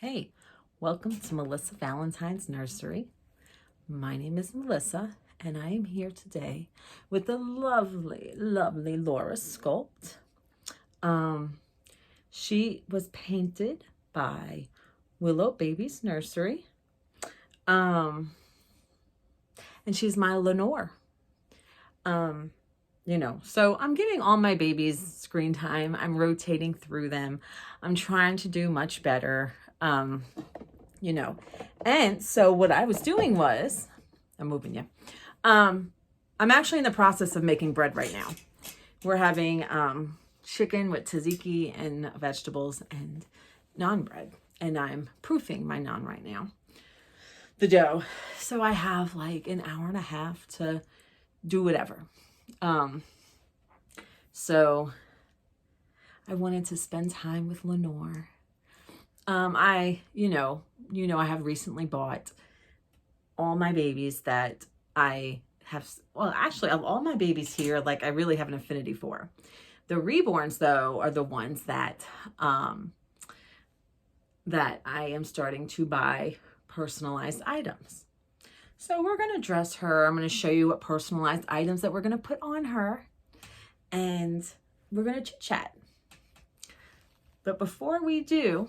Hey, welcome to Melissa Valentine's Nursery. My name is Melissa, and I am here today with the lovely Laura Sculpt. She was painted by Willow Baby's Nursery. And she's my Lenore. So I'm giving all my babies screen time. I'm rotating through them. I'm trying to do much better. And so what I was doing was, I'm moving you. I'm actually in the process of making bread right now. We're having chicken with tzatziki and vegetables and naan bread. And I'm proofing my naan right now, the dough. So I have like an hour and a half to do whatever. So I wanted to spend time with Lenore. I have recently bought all my babies that I have, well, actually of all my babies here, like I really have an affinity for. The Reborns though are the ones that I am starting to buy personalized items. So we're going to dress her. I'm going to show you what personalized items that we're going to put on her, and we're going to chit chat. But before we do,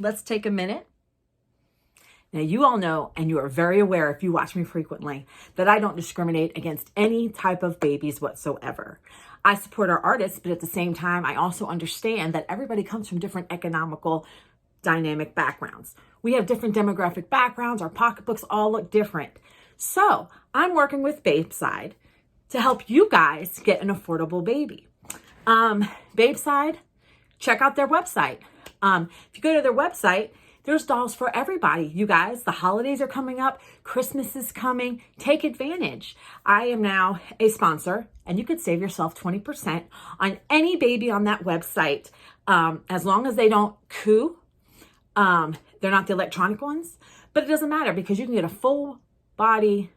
let's take a minute. Now, you all know, and you are very aware if you watch me frequently, that I don't discriminate against any type of babies whatsoever. I support our artists, but at the same time, I also understand that everybody comes from different economical, dynamic backgrounds. We have different demographic backgrounds. Our pocketbooks all look different. So I'm working with Babeside to help you guys get an affordable baby. Babeside, check out their website. If you go to their website, there's dolls for everybody. You guys, the holidays are coming up. Christmas is coming. Take advantage. I am now a sponsor, and you could save yourself 20% on any baby on that website, as long as they don't coo. They're not the electronic ones, but it doesn't matter because you can get a full body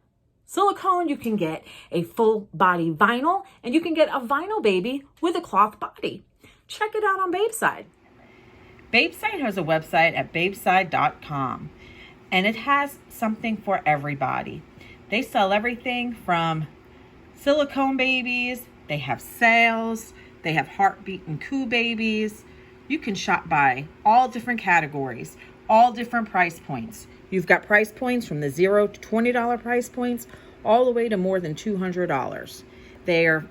silicone, you can get a full body vinyl, and you can get a vinyl baby with a cloth body. Check it out on Babeside. Babeside has a website at babeside.com, and it has something for everybody. They sell everything from silicone babies, they have sales, they have heartbeat and coo babies. You can shop by all different categories, all different price points. You've got price points from the $0 to $20 price points, all the way to more than $200. They're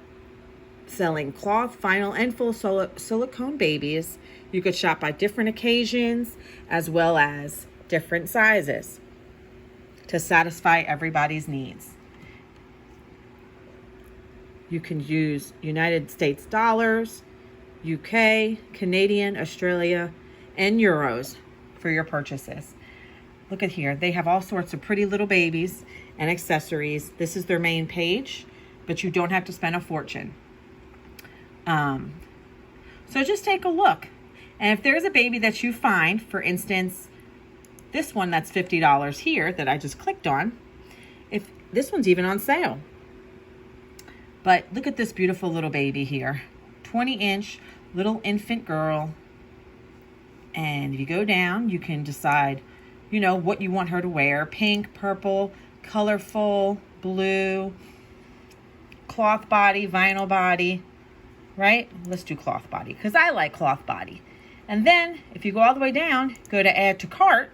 selling cloth, vinyl, and full silicone babies. You could shop by different occasions as well as different sizes to satisfy everybody's needs. You can use United States dollars, UK, Canadian, Australia, and euros for your purchases. Look at here. They have all sorts of pretty little babies and accessories. This is their main page, but you don't have to spend a fortune. So just take a look. And if there's a baby that you find, for instance, this one that's $50 here that I just clicked on, if this one's even on sale. But look at this beautiful little baby here. 20-inch little infant girl. And if you go down, you can decide, what you want her to wear. Pink, purple, colorful, blue, cloth body, vinyl body, right? Let's do cloth body because I like cloth body. And then if you go all the way down, go to add to cart.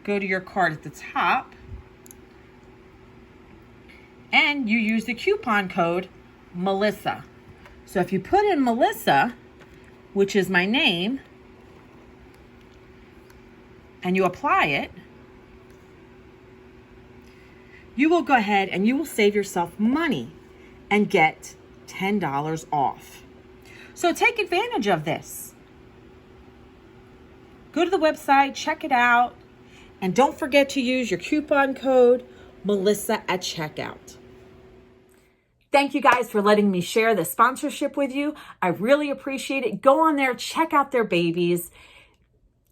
Go to your cart at the top. And you use the coupon code Melissa. So if you put in Melissa, which is my name, and you apply it, you will go ahead and you will save yourself money and get $10 off. So take advantage of this. Go to the website, check it out, and don't forget to use your coupon code Melissa at checkout. Thank you guys for letting me share the sponsorship with you. I really appreciate it. Go on there, check out their babies.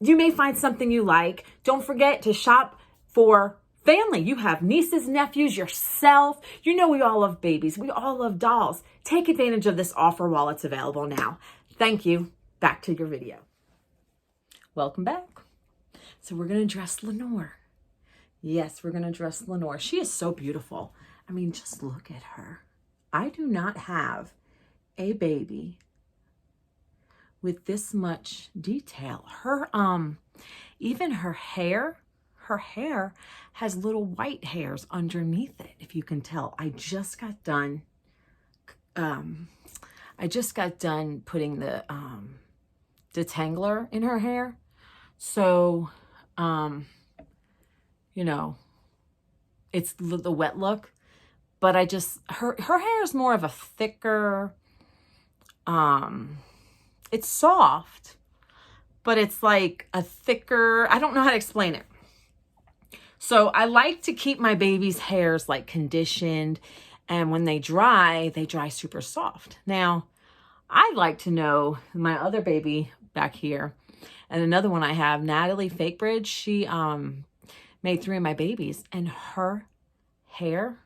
You may find something you like. Don't forget to shop for family. You have nieces, nephews, yourself. We all love babies. We all love dolls. Take advantage of this offer while it's available now. Thank you. Back to your video. Welcome back. So we're going to dress Lenore. Yes, we're going to dress Lenore. She is so beautiful. I mean, just look at her. I do not have a baby with this much detail. Her, even her hair has little white hairs underneath it, if you can tell. I just got done putting the detangler in her hair. So, you know, it's the wet look, but I just, her hair is more of a thicker, it's soft, but it's like a thicker, I don't know how to explain it. So I like to keep my baby's hairs like conditioned, and when they dry super soft. Now, I'd like to know my other baby back here, and another one I have, Natalie Fakebridge, she made 3 of my babies, and her hair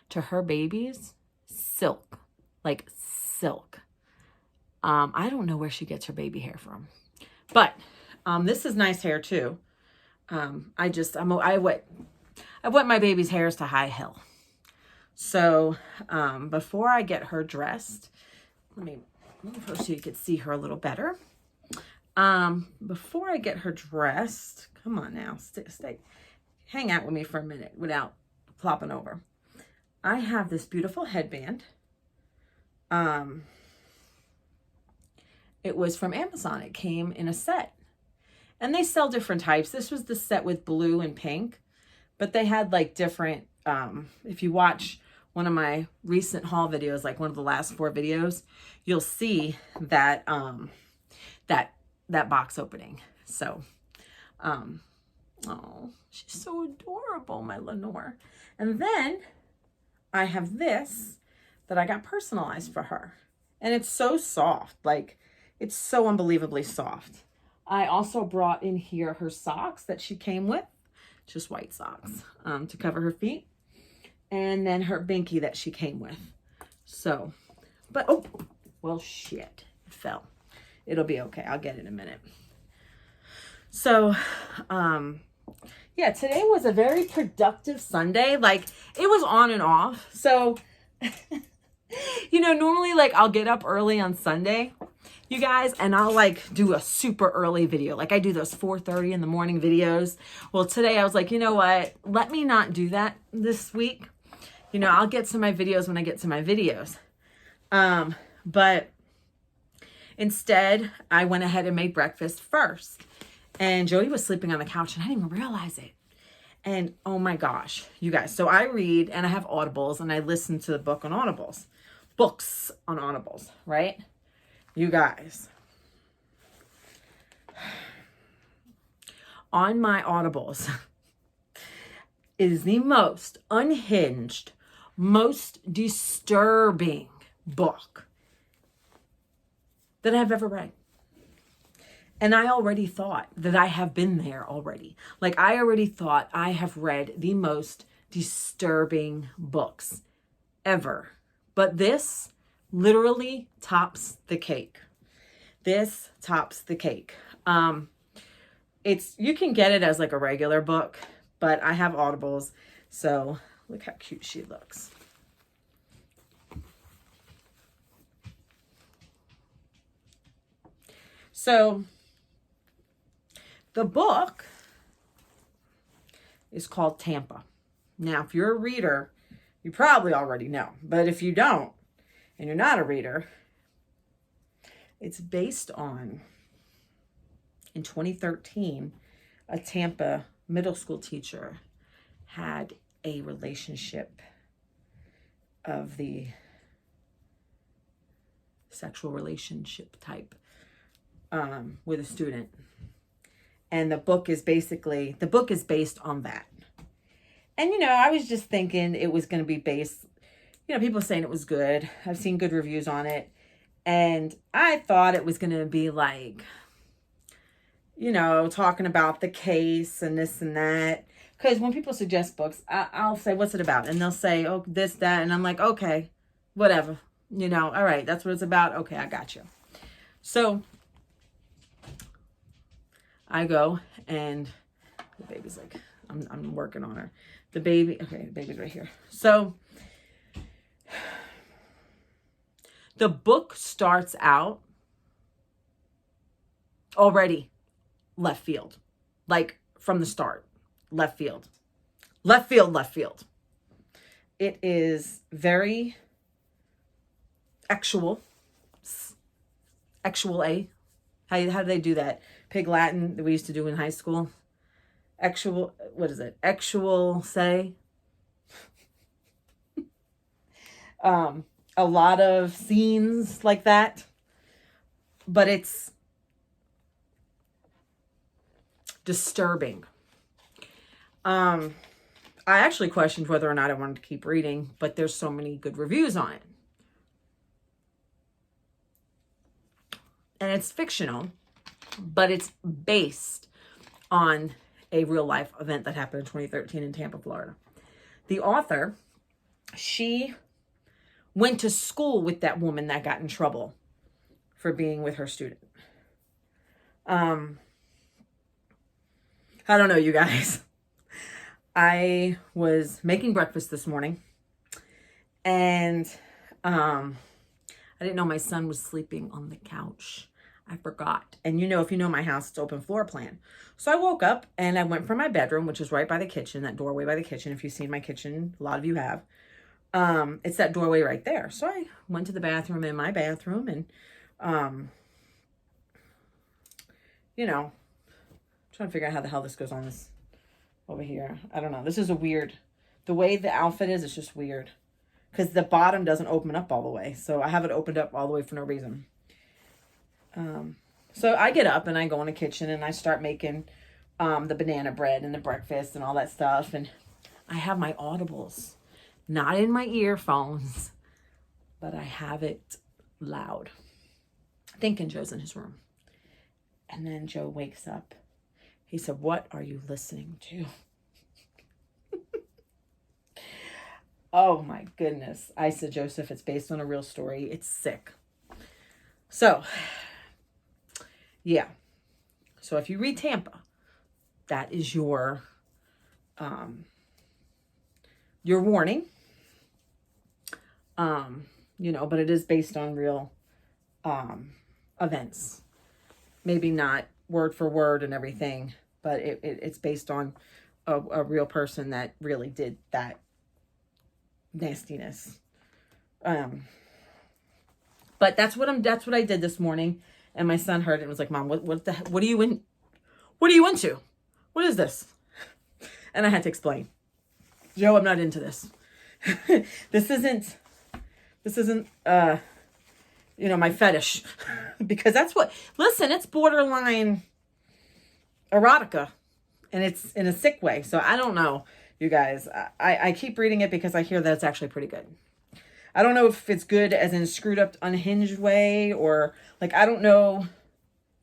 to her babies, silk, like silk. I don't know where she gets her baby hair from, but this is nice hair too. I wet my baby's hairs to high hill. So before I get her dressed, let me move her so you could see her a little better. Before I get her dressed, come on now, stay, hang out with me for a minute without flopping over. I have this beautiful headband. It was from Amazon. It came in a set. And they sell different types. This was the set with blue and pink, but they had like different, if you watch one of my recent haul videos, like one of the last 4 videos, you'll see that, that box opening. So, oh, she's so adorable, my Lenore. And then I have this that I got personalized for her. And it's so soft, like it's so unbelievably soft. I also brought in here her socks that she came with, just white socks, to cover her feet. And then her binky that she came with. So, but, oh, well, shit, it fell. It'll be okay. I'll get it in a minute. So, yeah, today was a very productive Sunday. Like, it was on and off. So, you know, normally, like, I'll get up early on Sunday, you guys, and I'll like do a super early video. Like I do those 4:30 in the morning videos. Well, today I was like, you know what? Let me not do that this week. You know, I'll get to my videos when I get to my videos. But instead, I went ahead and made breakfast first. And Joey was sleeping on the couch and I didn't even realize it. And oh my gosh, you guys. So I read and I have Audibles and I listen to the books on Audibles, right? You guys, on my Audibles is the most unhinged, most disturbing book that I've ever read. And I already thought that I have been there already. Like I already thought I have read the most disturbing books ever. But this literally tops the cake. This tops the cake. You can get it as like a regular book, but I have Audibles, so look how cute she looks. So the book is called Tampa. Now, if you're a reader, you probably already know, but if you don't, and you're not a reader, it's based on, in 2013, a Tampa middle school teacher had a relationship of the sexual relationship type with a student. And the book is based on that. And, you know, I was just thinking it was going to be based, you know, people saying it was good. I've seen good reviews on it. And I thought it was going to be like, you know, talking about the case and this and that. Because when people suggest books, I'll say, what's it about? And they'll say, oh, this, that. And I'm like, okay, whatever. You know, all right, that's what it's about. Okay, I got you. So I go and the baby's like, I'm working on her. The baby, okay, the baby's right here. So the book starts out already left field, like from the start, left field, left field, left field. It is very actual A. How do they do that? Pig Latin that we used to do in high school. Actual, what is it? Actual say. A lot of scenes like that, but it's disturbing. I actually questioned whether or not I wanted to keep reading, but there's so many good reviews on it. And it's fictional, but it's based on a real life event that happened in 2013 in Tampa, Florida. The author, she went to school with that woman that got in trouble for being with her student. I don't know, you guys. I was making breakfast this morning and I didn't know my son was sleeping on the couch. I forgot. And you know, if you know my house, it's open floor plan. So I woke up and I went from my bedroom, which is right by the kitchen, that doorway by the kitchen. If you've seen my kitchen, a lot of you have. It's that doorway right there. So I went to the bathroom in my bathroom and, you know, trying to figure out how the hell this goes on this over here. I don't know. This is a weird, the way the outfit is, it's just weird. Because the bottom doesn't open up all the way. So I have it opened up all the way for no reason. So I get up and I go in the kitchen and I start making the banana bread and the breakfast and all that stuff. And I have my audibles. Not in my earphones, but I have it loud. Thinking Joe's in his room. And then Joe wakes up. He said, "What are you listening to?" Oh my goodness. I said, "Joseph, it's based on a real story. It's sick." So, yeah. So if you read Tampa, that is your warning. You know, but it is based on real events. Maybe not word for word and everything, but it's based on a real person that really did that nastiness. But that's what I did this morning, and my son heard it and was like, "Mom, what are you into? What is this?" And I had to explain, "Joe, I'm not into this. This isn't you know, my fetish." Because that's what, listen, it's borderline erotica, and it's in a sick way. So I don't know, you guys. I keep reading it because I hear that it's actually pretty good. I don't know if it's good as in screwed up, unhinged way, or like, I don't know.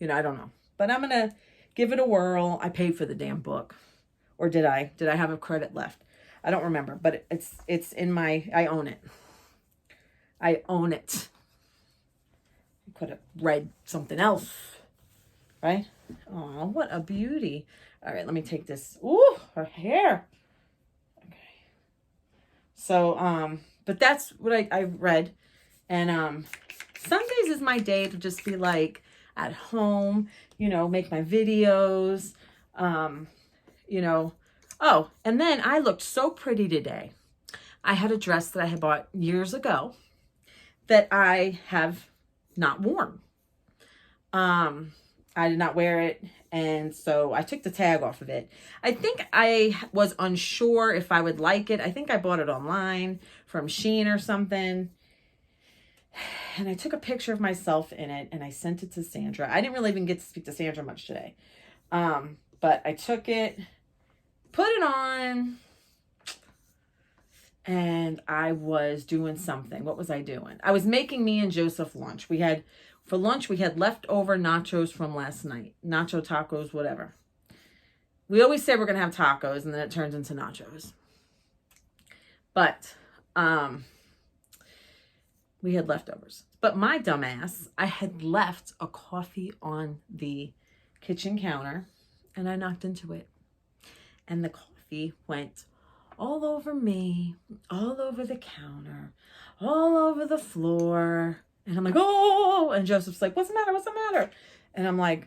You know, I don't know. But I'm going to give it a whirl. I paid for the damn book. Or did I? Did I have a credit left? I don't remember. But it's in my, I own it. I own it. I could have read something else. Right? Oh, what a beauty. All right, let me take this. Ooh, her hair. Okay. So, but that's what I read. And Sundays is my day to just be like at home, you know, make my videos, you know. Oh, and then I looked so pretty today. I had a dress that I had bought years ago that I have not worn. I did not wear it, and so I took the tag off of it. I think I was unsure if I would like it. I think I bought it online from Shein or something. And I took a picture of myself in it, and I sent it to Sandra. I didn't really even get to speak to Sandra much today. But I took it, put it on, and I was doing something. What was I doing? I was making me and Joseph lunch. For lunch, we had leftover nachos from last night. Nacho tacos, whatever. We always say we're going to have tacos, and then it turns into nachos. But we had leftovers. But my dumbass, I had left a coffee on the kitchen counter and I knocked into it. And the coffee went all over me, all over the counter, all over the floor. And I'm like, oh, and Joseph's like, what's the matter? What's the matter? And I'm like,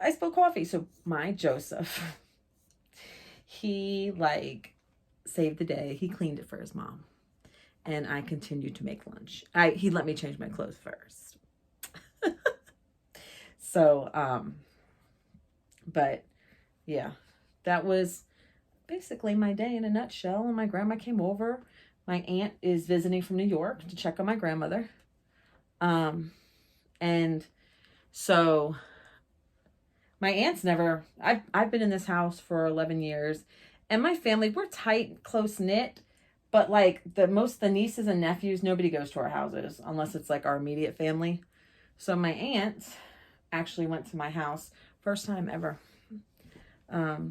I spilled coffee. So my Joseph, he like saved the day. He cleaned it for his mom. And I continued to make lunch. He let me change my clothes first. So, but yeah, that was basically my day in a nutshell. And my grandma came over. My aunt is visiting from New York to check on my grandmother. And so my aunt's never, I've been in this house for 11 years and my family, we're tight, close knit, but like the nieces and nephews, nobody goes to our houses unless it's like our immediate family. So my aunt actually went to my house first time ever.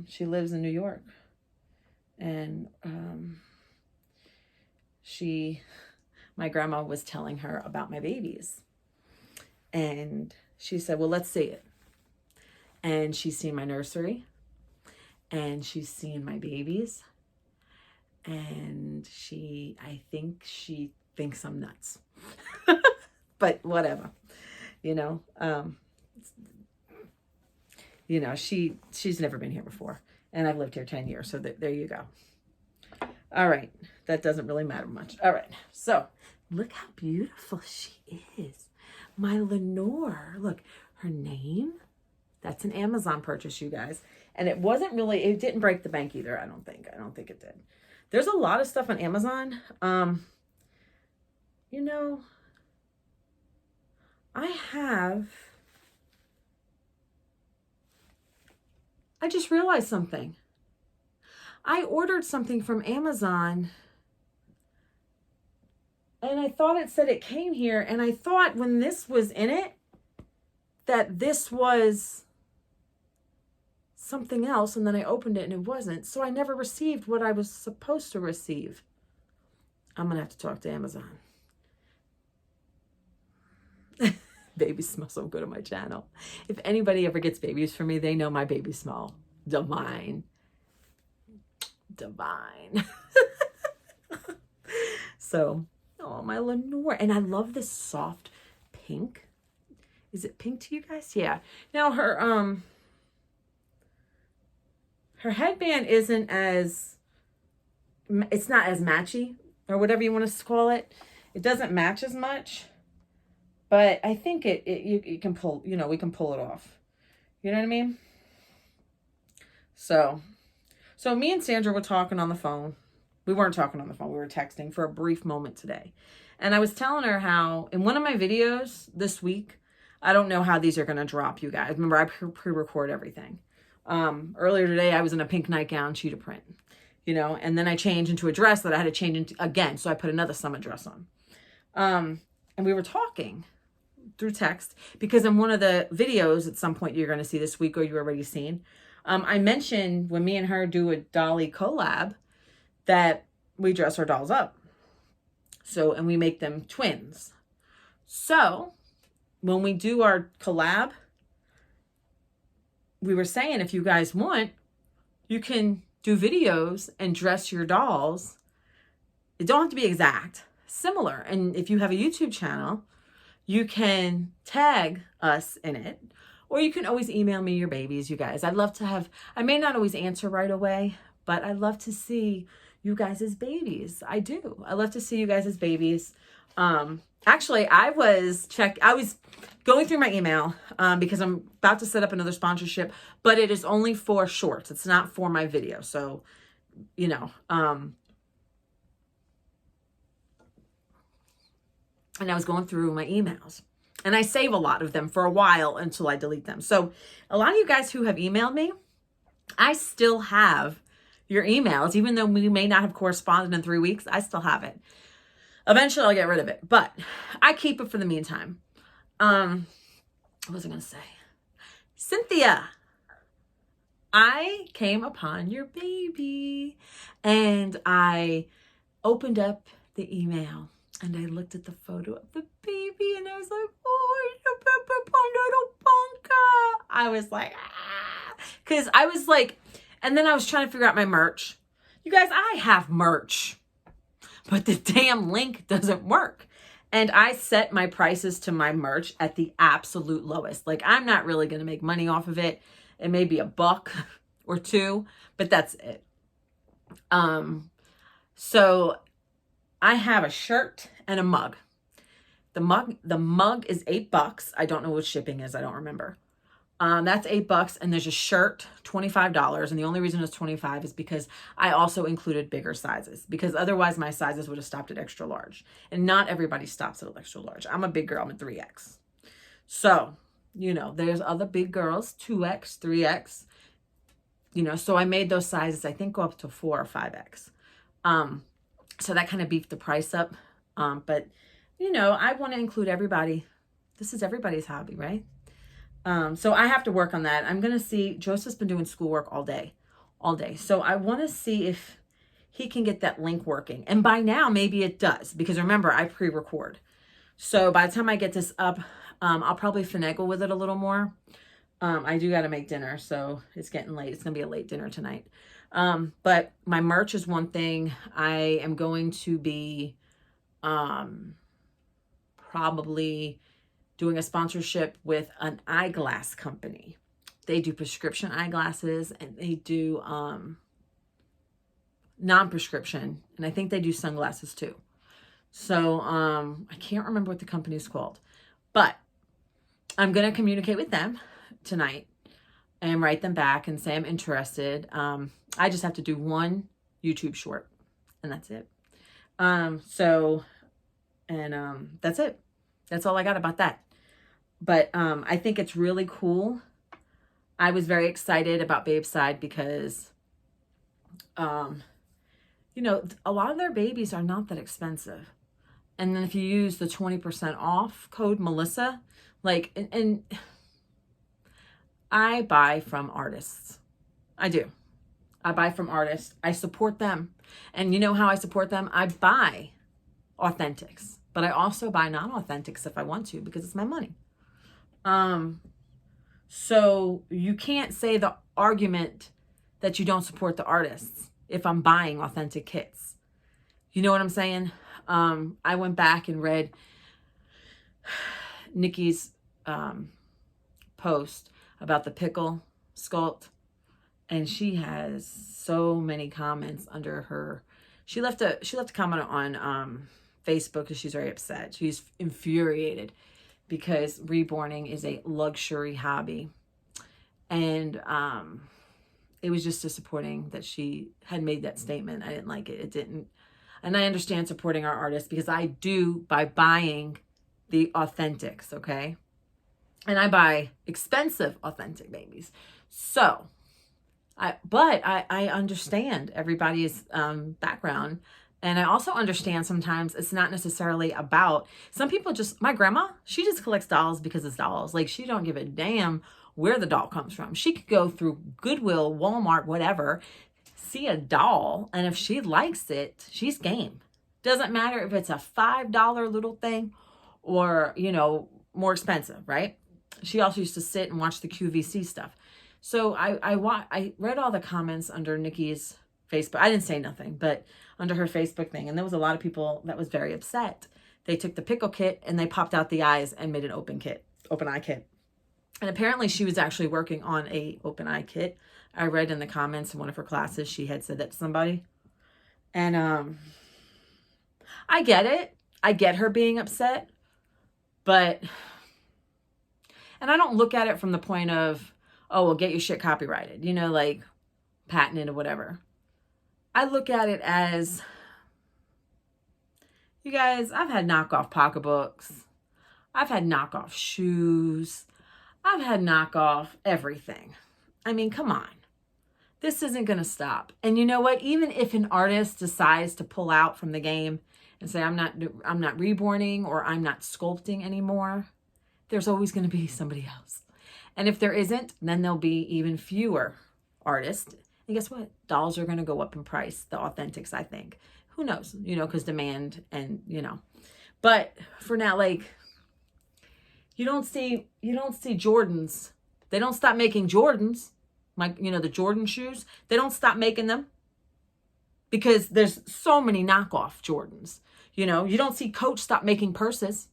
She lives in New York and, my grandma was telling her about my babies and she said, well, let's see it. And she's seen my nursery and she's seen my babies and I think she thinks I'm nuts, but whatever, she's never been here before and I've lived here 10 years. So there you go. All right. That doesn't really matter much. All right. So look how beautiful she is. My Lenore. Look, her name. That's an Amazon purchase, you guys. And it didn't break the bank either. I don't think it did. There's a lot of stuff on Amazon. I just realized something. I ordered something from Amazon and I thought it said it came here. And I thought when this was in it, that this was something else. And then I opened it and it wasn't. So I never received what I was supposed to receive. I'm going to have to talk to Amazon. Babies smell so good on my channel. If anybody ever gets babies for me, they know my babies smell divine. So, oh, my Lenore. And I love this soft pink. Is it pink to you guys? Yeah. Now her headband it's not as matchy or whatever you want to call it. It doesn't match as much, but I think you can pull, we can pull it off. You know what I mean? So me and Sandra were talking on the phone. We weren't talking on the phone. We were texting for a brief moment today. And I was telling her how in one of my videos this week, I don't know how these are going to drop, you guys. Remember, I pre-record everything. Earlier today, I was in a pink nightgown, cheetah print, and then I changed into a dress that I had to change into again. So I put another summer dress on. And we were talking through text because in one of the videos at some point you're going to see this week or you've already seen, I mentioned when me and her do a dolly collab that we dress our dolls up. So, and we make them twins. So when we do our collab, we were saying, if you guys want, you can do videos and dress your dolls. It don't have to be exact, similar. And if you have a YouTube channel, you can tag us in it. Or you can always email me your babies, you guys. I'd love to I may not always answer right away, but I love to see you guys as babies. I do. I love to see you guys as babies. Actually, I was going through my email because I'm about to set up another sponsorship, but it is only for shorts. It's not for my video. So, and I was going through my emails. And I save a lot of them for a while until I delete them. So a lot of you guys who have emailed me, I still have your emails. Even though we may not have corresponded in 3 weeks, I still have it. Eventually I'll get rid of it. But I keep it for the meantime. What was I going to say? Cynthia, I came upon your baby. And I opened up the email. And I looked at the photo of the baby and I was like, oh, it's a little bunka. I was like, ah. Because I was like, and then I was trying to figure out my merch. You guys, I have merch, but the damn link doesn't work. And I set my prices to my merch at the absolute lowest. Like, I'm not really going to make money off of it. It may be $1 or $2, but that's it. So I have a shirt and a mug. The mug is $8. I don't know what shipping is. I don't remember. That's $8, and there's a shirt, $25. And the only reason it's $25 is because I also included bigger sizes, because otherwise my sizes would have stopped at extra large. And not everybody stops at extra large. I'm a big girl. I'm a 3X. So, you know, there's other big girls, 2X, 3X. You know, so I made those sizes, I think, go up to 4 or 5X. So that kind of beefed the price up. But, you know, I want to include everybody. This is everybody's hobby, right? So I have to work on that. I'm going to see, Joseph's been doing schoolwork all day. So I want to see if he can get that link working. And by now, maybe it does, because remember, I pre-record. So by the time I get this up, I'll probably finagle with it a little more. I do got to make dinner, so it's getting late. It's going to be a late dinner tonight. But my merch is one thing. I am going to be probably doing a sponsorship with an eyeglass company. They do prescription eyeglasses, and they do non-prescription, and I think they do sunglasses too. So I can't remember what the company's called, but I'm going to communicate with them tonight and write them back and say I'm interested. I just have to do one YouTube short, and that's it. That's it. That's all I got about that. But I think it's really cool. I was very excited about Babeside because, you know, a lot of their babies are not that expensive. And then if you use the 20% off code Melissa, like, and I buy from artists. I do. I buy from artists. I support them. And you know how I support them? I buy authentics, but I also buy non-authentics if I want to, because it's my money. So you can't say the argument that you don't support the artists if I'm buying authentic kits. You know what I'm saying? I went back and read Nikki's post about the pickle sculpt, and she has so many comments under her. She left a comment on Facebook because she's very upset. She's infuriated because reborning is a luxury hobby, and it was just disappointing that she had made that statement. I didn't like it. It didn't. And I understand supporting our artists, because I do by buying the authentics, okay? And I buy expensive authentic babies. So, I understand everybody's background. And I also understand sometimes it's not necessarily about, some people just, my grandma, she just collects dolls because it's dolls. Like, she don't give a damn where the doll comes from. She could go through Goodwill, Walmart, whatever, see a doll, and if she likes it, she's game. Doesn't matter if it's a $5 little thing or, you know, more expensive, right? She also used to sit and watch the QVC stuff. So I read all the comments under Nikki's Facebook. I didn't say nothing, but under her Facebook thing, and there was a lot of people that was very upset. They took the pickle kit and they popped out the eyes and made an open eye kit. And apparently she was actually working on a open eye kit. I read in the comments in one of her classes, she had said that to somebody. And I get it. I get her being upset. But, and I don't look at it from the point of, oh, well, get your shit copyrighted, you know, like patented or whatever. I look at it as, you guys, I've had knockoff pocketbooks. I've had knockoff shoes. I've had knockoff everything. I mean, come on. This isn't going to stop. And you know what? Even if an artist decides to pull out from the game and say, I'm not reborning or I'm not sculpting anymore, there's always going to be somebody else. And if there isn't, then there'll be even fewer artists. And guess what? Dolls are going to go up in price, the authentics, I think. who knows, you know, because demand and, you know. But for now, like, you don't see Jordans. They don't stop making Jordans. Like, you know, the Jordan shoes, they don't stop making them because there's so many knockoff Jordans. You know, you don't see Coach stop making purses,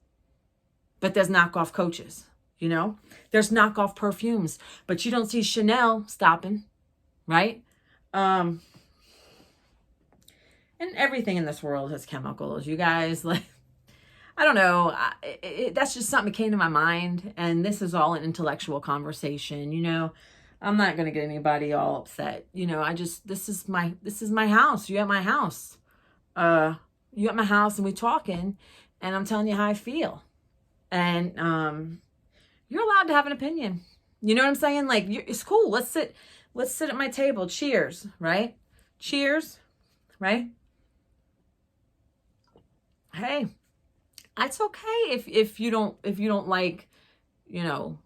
but there's knockoff Coaches. You know, there's knockoff perfumes, but you don't see Chanel stopping, right? And everything in this world has chemicals, you guys. Like, I don't know. That's just something that came to my mind, and this is all an intellectual conversation. You know, I'm not gonna get anybody all upset. You know, this is my house. You at my house. You at my house, and we talking, and I'm telling you how I feel, and you're allowed to have an opinion. You know what I'm saying? Like, it's cool. Let's sit at my table. Cheers, right? Cheers, right? Hey, it's okay if you don't like, you know,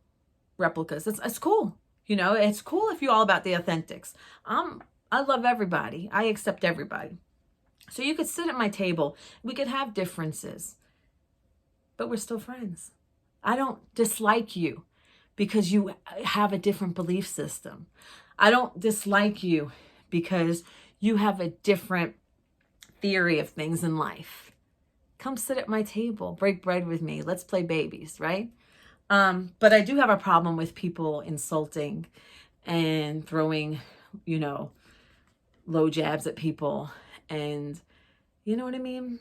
replicas. It's cool. You know, it's cool if you're all about the authentics. I love everybody. I accept everybody. So you could sit at my table. We could have differences, but we're still friends. I don't dislike you because you have a different belief system. I don't dislike you because you have a different theory of things in life. Come sit at my table, break bread with me. Let's play babies, right? But I do have a problem with people insulting and throwing, you know, low jabs at people. And you know what I mean?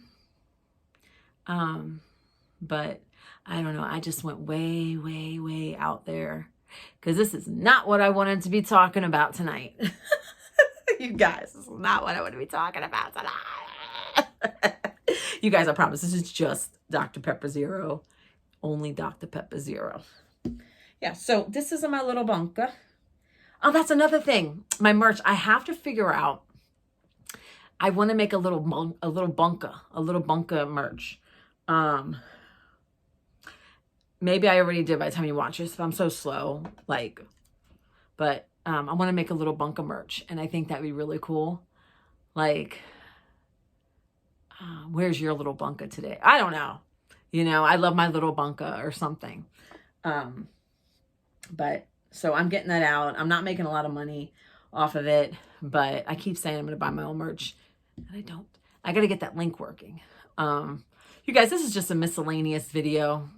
But I don't know. I just went way, way, way out there because this is not what I wanted to be talking about tonight. You guys, this is not what I want to be talking about tonight. You guys, I promise this is just Dr. Pepper Zero. Only Dr. Pepper Zero. Yeah, so this is my little bunker. Oh, that's another thing. My merch, I have to figure out. I want to make a little bunker merch. Maybe I already did by the time you watch this, but I'm so slow. Like, but I want to make a little bunker merch, and I think that'd be really cool. Like, where's your little bunker today? I don't know. You know, I love my little bunker or something. But so I'm getting that out. I'm not making a lot of money off of it, but I keep saying I'm going to buy my own merch, and I don't. I got to get that link working. You guys, this is just a miscellaneous video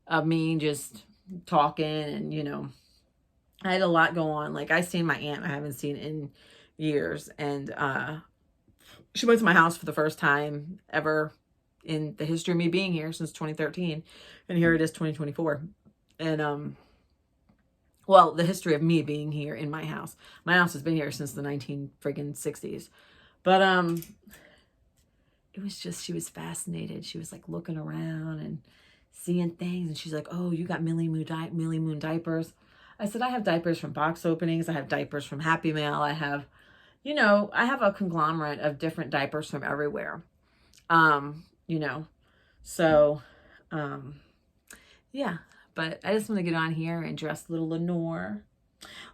of me just talking, and, you know, I had a lot go on. Like, I seen my aunt I haven't seen in years, and she went to my house for the first time ever in the history of me being here since 2013, and here it is 2024. And well, the history of me being here in my house. My house has been here since the 1960s. But it was just, she was fascinated. She was like looking around and seeing things, and she's like, "Oh, you got Millie Moon diapers." I said, "I have diapers from box openings. I have diapers from Happy Mail. I have, you know, I have a conglomerate of different diapers from everywhere." You know, so yeah, but I just want to get on here and dress little Lenore,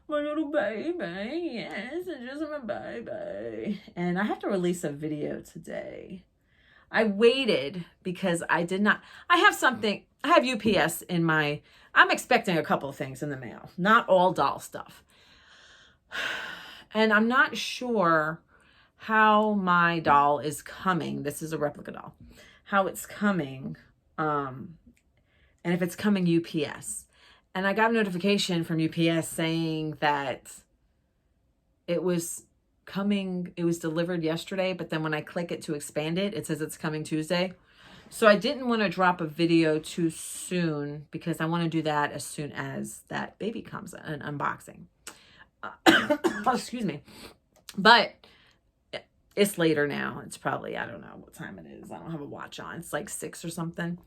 my little baby. Yes, I just my baby. And I have to release a video today. I waited because I have something. I have UPS in my, I'm expecting a couple of things in the mail, not all doll stuff. And I'm not sure how my doll is coming. This is a replica doll. How it's coming. And if it's coming UPS. And I got a notification from UPS saying that it was coming, it was delivered yesterday, but then when I click it to expand it, it says it's coming Tuesday. So I didn't want to drop a video too soon because I want to do that as soon as that baby comes, an unboxing. Oh, excuse me. But it's later now. It's probably, I don't know what time it is. I don't have a watch on. It's like 6 or something,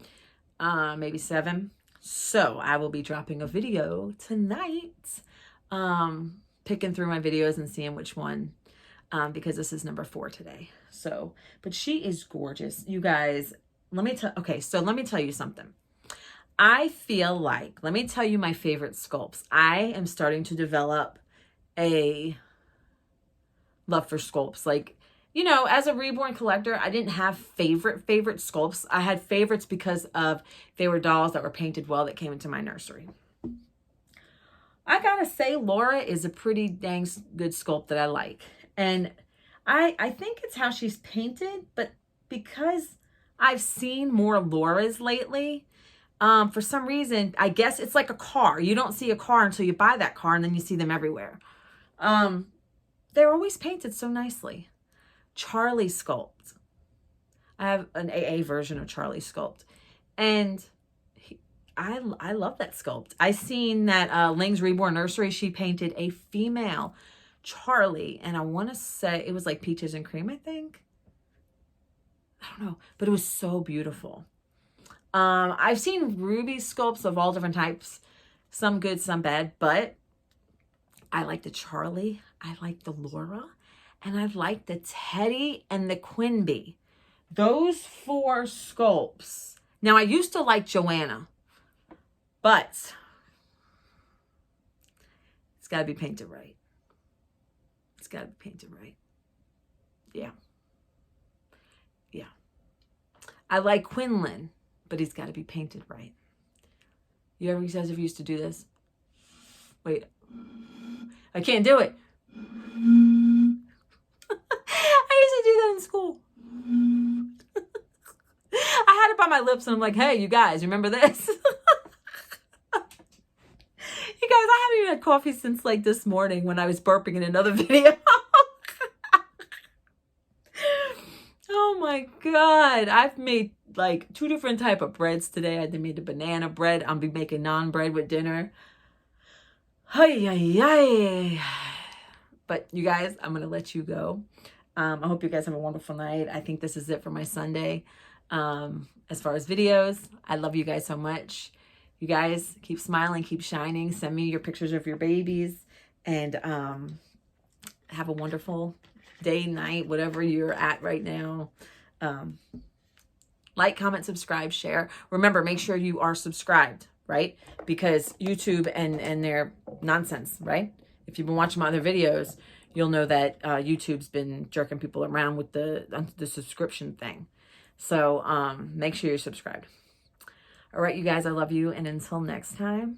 maybe 7. So I will be dropping a video tonight, picking through my videos and seeing which one, because this is number 4 today. So, but she is gorgeous. You guys, let me tell you something. I feel like, let me tell you my favorite sculpts. I am starting to develop a love for sculpts. Like, you know, as a Reborn collector, I didn't have favorite sculpts. I had favorites because of they were dolls that were painted well that came into my nursery. I gotta say, Laura is a pretty dang good sculpt that I like. And I think it's how she's painted, but because I've seen more Laura's lately, for some reason, I guess it's like a car. You don't see a car until you buy that car, and then you see them everywhere. They're always painted so nicely. Charlie Sculpt. I have an AA version of Charlie Sculpt. And I love that sculpt. I seen that Ling's Reborn Nursery, she painted a female Charlie. And I want to say it was like peaches and cream, I think. I don't know. But it was so beautiful. I've seen Ruby sculpts of all different types. Some good, some bad. But I like the Charlie. I like the Laura. And I like the Teddy and the Quinby. Those 4 sculpts. Now, I used to like Joanna. But it's got to be painted right. It's got to be painted right. Yeah. Yeah. I like Quinlan, but he's got to be painted right. You guys ever used to do this? Wait. I can't do it. I used to do that in school. I had it by my lips and I'm like, hey, you guys, remember this? You guys, I haven't even had coffee since like this morning when I was burping in another video. Oh my God. I've made like 2 different type of breads today. I made the banana bread. I'll be making naan bread with dinner. Ay, ay, ay. But you guys, I'm going to let you go. I hope you guys have a wonderful night. I think this is it for my Sunday. As far as videos, I love you guys so much. You guys keep smiling, keep shining. Send me your pictures of your babies, and have a wonderful day, night, whatever you're at right now. Like, comment, subscribe, share. Remember, make sure you are subscribed, right? Because YouTube and their nonsense, right? If you've been watching my other videos, you'll know that YouTube's been jerking people around with the subscription thing. So make sure you're subscribed. All right, you guys, I love you. And until next time,